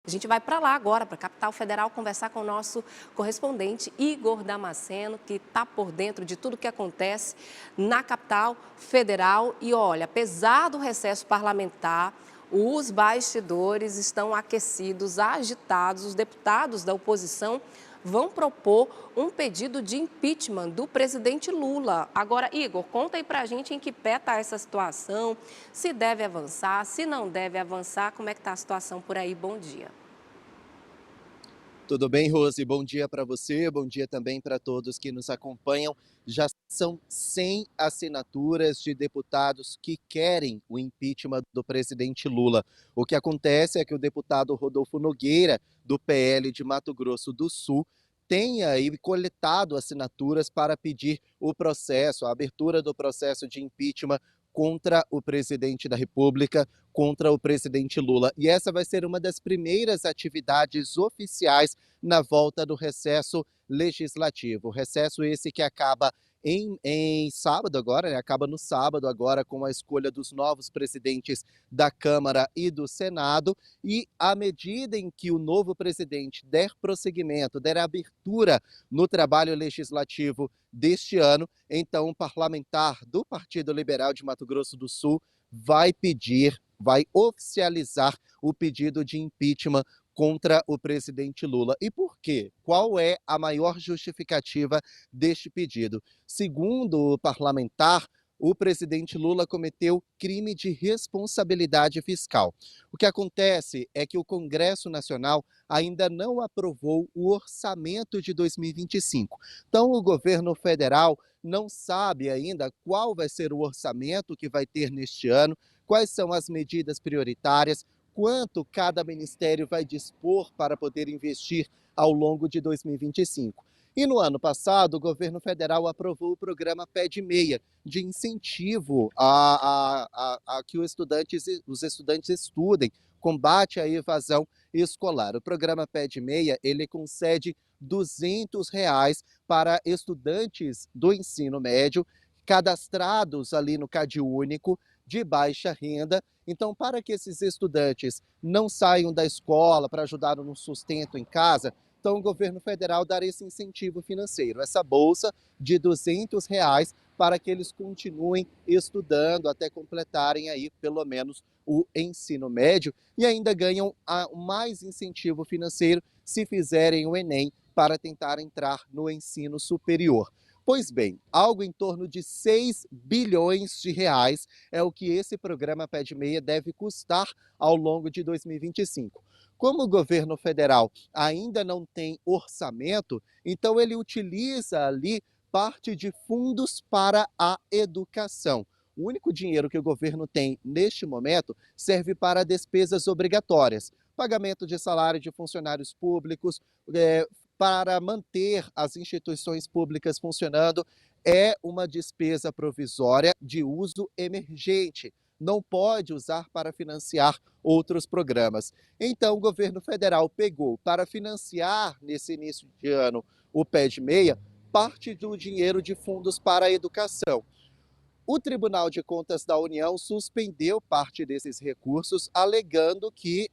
A gente vai para lá agora, para a capital federal, conversar com o nosso correspondente Igor Damasceno, que está por dentro de tudo que acontece na capital federal. E olha, apesar do recesso parlamentar, os bastidores estão aquecidos, agitados. Os deputados da oposição vão propor um pedido de impeachment do presidente Lula. Agora, Igor, conta aí para a gente em que pé está essa situação, se deve avançar, se não deve avançar, como é que está a situação por aí? Bom dia. Tudo bem, Rose? Bom dia para você, bom dia também para todos que nos acompanham. Já são 100 assinaturas de deputados que querem o impeachment do presidente Lula. O que acontece é que o deputado Rodolfo Nogueira, do PL de Mato Grosso do Sul, tem aí coletado assinaturas para pedir o processo, a abertura do processo de impeachment contra o presidente da República, contra o presidente Lula. E essa vai ser uma das primeiras atividades oficiais na volta do recesso legislativo. Recesso esse que acaba em sábado agora, né? Acaba no sábado agora com a escolha dos novos presidentes da Câmara e do Senado. E à medida em que o novo presidente der prosseguimento, der abertura no trabalho legislativo deste ano, então o parlamentar do Partido Liberal de Mato Grosso do Sul vai oficializar o pedido de impeachment contra o presidente Lula. E por quê? Qual é a maior justificativa deste pedido? Segundo o parlamentar, o presidente Lula cometeu crime de responsabilidade fiscal. O que acontece é que o Congresso Nacional ainda não aprovou o orçamento de 2025. Então, o governo federal não sabe ainda qual vai ser o orçamento que vai ter neste ano, quais são as medidas prioritárias, quanto cada ministério vai dispor para poder investir ao longo de 2025. E no ano passado, o governo federal aprovou o programa Pé de Meia, de incentivo a que os estudantes estudem, combate à evasão escolar. O programa Pé de Meia, ele concede R$ 200 para estudantes do ensino médio cadastrados ali no CadÚnico, de baixa renda. Então, para que esses estudantes não saiam da escola para ajudar no sustento em casa, então o governo federal dará esse incentivo financeiro, essa bolsa de R$ 200 para que eles continuem estudando até completarem aí pelo menos o ensino médio e ainda ganham mais incentivo financeiro se fizerem o Enem para tentar entrar no ensino superior. Pois bem, algo em torno de R$ 6 bilhões é o que esse programa Pé de Meia deve custar ao longo de 2025. Como o governo federal ainda não tem orçamento, então ele utiliza ali parte de fundos para a educação. O único dinheiro que o governo tem neste momento serve para despesas obrigatórias, pagamento de salário de funcionários públicos, para manter as instituições públicas funcionando, é uma despesa provisória de uso emergente. Não pode usar para financiar outros programas. Então, o governo federal pegou para financiar, nesse início de ano, o Pé de Meia, parte do dinheiro de fundos para a educação. O Tribunal de Contas da União suspendeu parte desses recursos, alegando que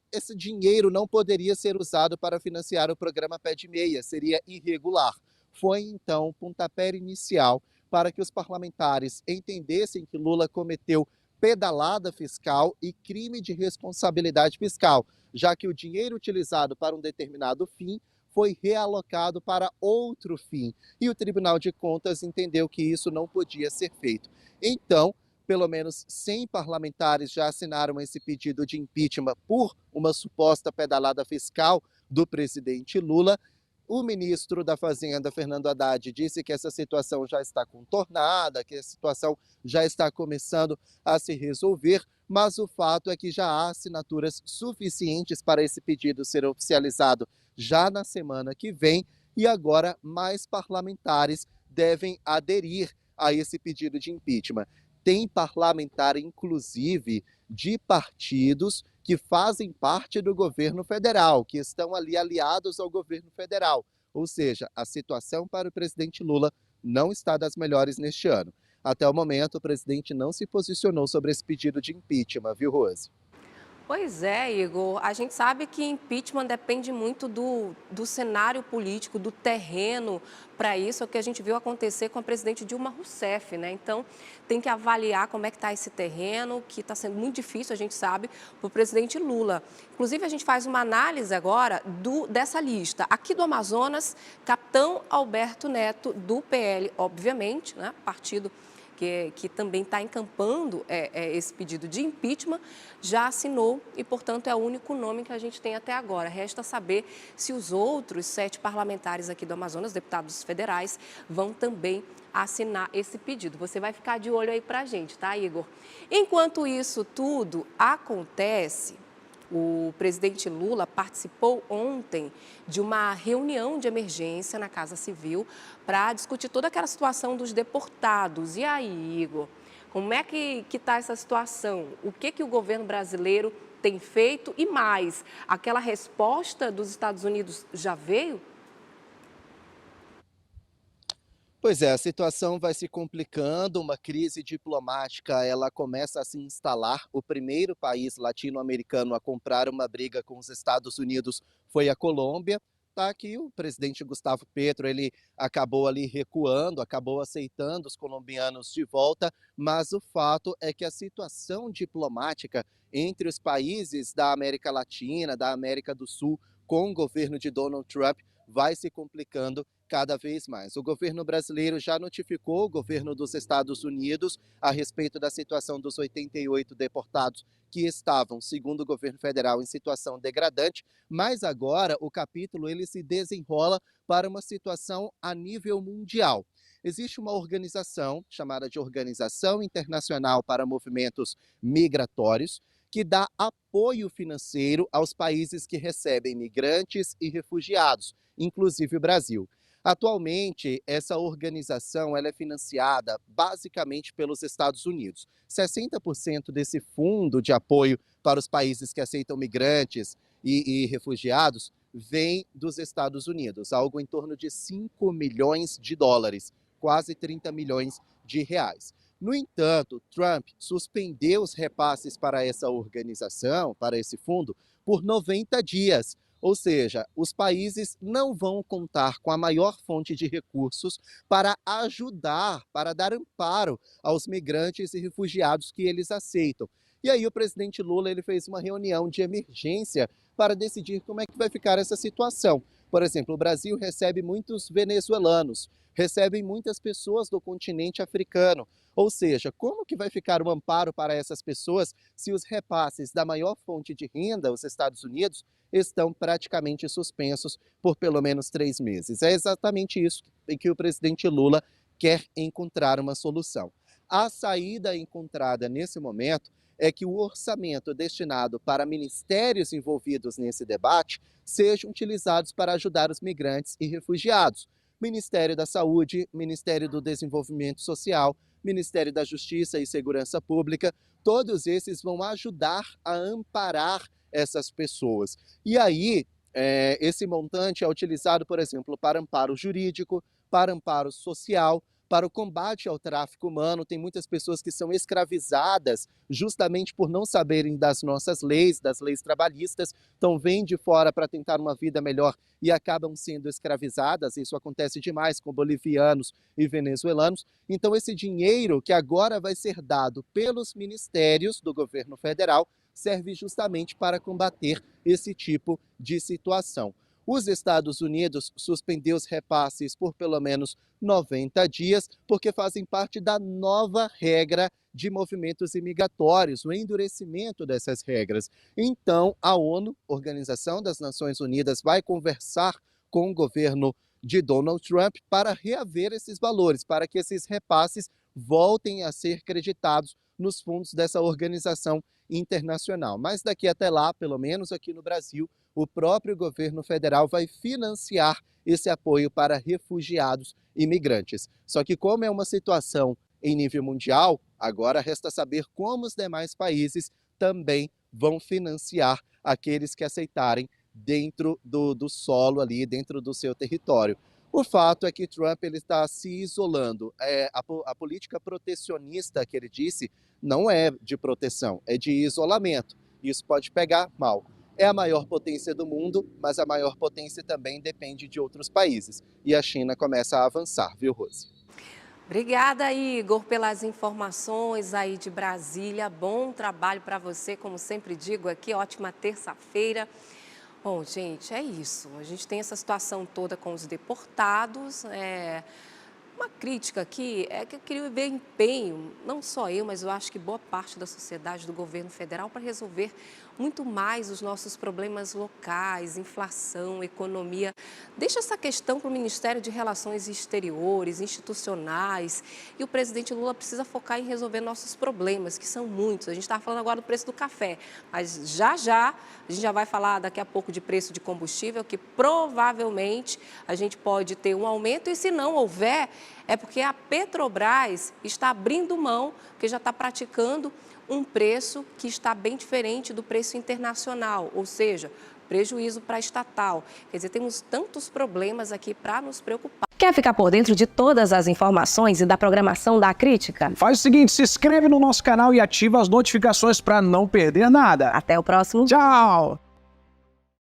esse dinheiro não poderia ser usado para financiar o programa Pé de Meia, seria irregular. Foi então o pontapé inicial para que os parlamentares entendessem que Lula cometeu pedalada fiscal e crime de responsabilidade fiscal, já que o dinheiro utilizado para um determinado fim foi realocado para outro fim. E o Tribunal de Contas entendeu que isso não podia ser feito. Então, pelo menos 100 parlamentares já assinaram esse pedido de impeachment por uma suposta pedalada fiscal do presidente Lula. O ministro da Fazenda, Fernando Haddad, disse que essa situação já está contornada, que a situação já está começando a se resolver, mas o fato é que já há assinaturas suficientes para esse pedido ser oficializado já na semana que vem e agora mais parlamentares devem aderir a esse pedido de impeachment. Tem parlamentar, inclusive, de partidos que fazem parte do governo federal, que estão ali aliados ao governo federal. Ou seja, a situação para o presidente Lula não está das melhores neste ano. Até o momento, o presidente não se posicionou sobre esse pedido de impeachment, viu, Rose? Pois é, Igor. A gente sabe que impeachment depende muito do cenário político, do terreno para isso, é o que a gente viu acontecer com a presidente Dilma Rousseff, né? Então, tem que avaliar como é que está esse terreno, que está sendo muito difícil, a gente sabe, para o presidente Lula. Inclusive, a gente faz uma análise agora dessa lista. Aqui do Amazonas, Capitão Alberto Neto, do PL, obviamente, né? Partido que também está encampando esse pedido de impeachment, já assinou e, portanto, é o único nome que a gente tem até agora. Resta saber se os outros 7 parlamentares aqui do Amazonas, deputados federais, vão também assinar esse pedido. Você vai ficar de olho aí para a gente, tá, Igor? Enquanto isso tudo acontece, o presidente Lula participou ontem de uma reunião de emergência na Casa Civil para discutir toda aquela situação dos deportados. E aí, Igor, como é que está essa situação? O que o governo brasileiro tem feito? E mais, aquela resposta dos Estados Unidos já veio? Pois é, a situação vai se complicando, uma crise diplomática, ela começa a se instalar. O primeiro país latino-americano a comprar uma briga com os Estados Unidos foi a Colômbia. Tá que o presidente Gustavo Petro, ele acabou ali recuando, acabou aceitando os colombianos de volta, mas o fato é que a situação diplomática entre os países da América Latina, da América do Sul, com o governo de Donald Trump, vai se complicando cada vez mais. O governo brasileiro já notificou o governo dos Estados Unidos a respeito da situação dos 88 deportados que estavam, segundo o governo federal, em situação degradante, mas agora o capítulo ele se desenrola para uma situação a nível mundial. Existe uma organização chamada de Organização Internacional para Movimentos Migratórios, que dá apoio financeiro aos países que recebem migrantes e refugiados, inclusive o Brasil. Atualmente, essa organização ela é financiada basicamente pelos Estados Unidos. 60% desse fundo de apoio para os países que aceitam migrantes e refugiados vem dos Estados Unidos, algo em torno de 5 milhões de dólares, quase 30 milhões de reais. No entanto, Trump suspendeu os repasses para essa organização, para esse fundo, por 90 dias. Ou seja, os países não vão contar com a maior fonte de recursos para ajudar, para dar amparo aos migrantes e refugiados que eles aceitam. E aí o presidente Lula ele fez uma reunião de emergência para decidir como é que vai ficar essa situação. Por exemplo, o Brasil recebe muitos venezuelanos, recebem muitas pessoas do continente africano. Ou seja, como que vai ficar o amparo para essas pessoas se os repasses da maior fonte de renda, os Estados Unidos, estão praticamente suspensos por pelo menos 3 meses? É exatamente isso em que o presidente Lula quer encontrar uma solução. A saída encontrada nesse momento é que o orçamento destinado para ministérios envolvidos nesse debate sejam utilizados para ajudar os migrantes e refugiados. Ministério da Saúde, Ministério do Desenvolvimento Social, Ministério da Justiça e Segurança Pública, todos esses vão ajudar a amparar essas pessoas. E aí, esse montante é utilizado, por exemplo, para amparo jurídico, para amparo social, para o combate ao tráfico humano. Tem muitas pessoas que são escravizadas justamente por não saberem das nossas leis, das leis trabalhistas, então vêm de fora para tentar uma vida melhor e acabam sendo escravizadas. Isso acontece demais com bolivianos e venezuelanos. Então esse dinheiro que agora vai ser dado pelos ministérios do governo federal serve justamente para combater esse tipo de situação. Os Estados Unidos suspendeu os repasses por pelo menos 90 dias, porque fazem parte da nova regra de movimentos imigratórios, o endurecimento dessas regras. Então, a ONU, Organização das Nações Unidas, vai conversar com o governo de Donald Trump para reaver esses valores, para que esses repasses voltem a ser creditados nos fundos dessa organização internacional. Mas daqui até lá, pelo menos aqui no Brasil, o próprio governo federal vai financiar esse apoio para refugiados e imigrantes. Só que como é uma situação em nível mundial, agora resta saber como os demais países também vão financiar aqueles que aceitarem dentro do solo ali, dentro do seu território. O fato é que Trump ele está se isolando. A política protecionista que ele disse não é de proteção, é de isolamento. isso pode pegar mal. É a maior potência do mundo, mas a maior potência também depende de outros países. E a China começa a avançar, viu, Rose? Obrigada, Igor, pelas informações aí de Brasília. Bom trabalho para você, como sempre digo aqui. Ótima terça-feira. Bom, gente, é isso. A gente tem essa situação toda com os deportados. Uma crítica aqui é que eu queria ver empenho, não só eu, mas eu acho que boa parte da sociedade, do governo federal, para resolver muito mais os nossos problemas locais, inflação, economia. Deixa essa questão para o Ministério de Relações Exteriores, institucionais, e o presidente Lula precisa focar em resolver nossos problemas, que são muitos. A gente está falando agora do preço do café, mas já a gente já vai falar daqui a pouco de preço de combustível, que provavelmente a gente pode ter um aumento, e se não houver, é porque a Petrobras está abrindo mão, que já está praticando um preço que está bem diferente do preço internacional, ou seja, prejuízo para a estatal. Quer dizer, temos tantos problemas aqui para nos preocupar. Quer ficar por dentro de todas as informações e da programação da Crítica? Faz o seguinte, se inscreve no nosso canal e ativa as notificações para não perder nada. Até o próximo. Tchau!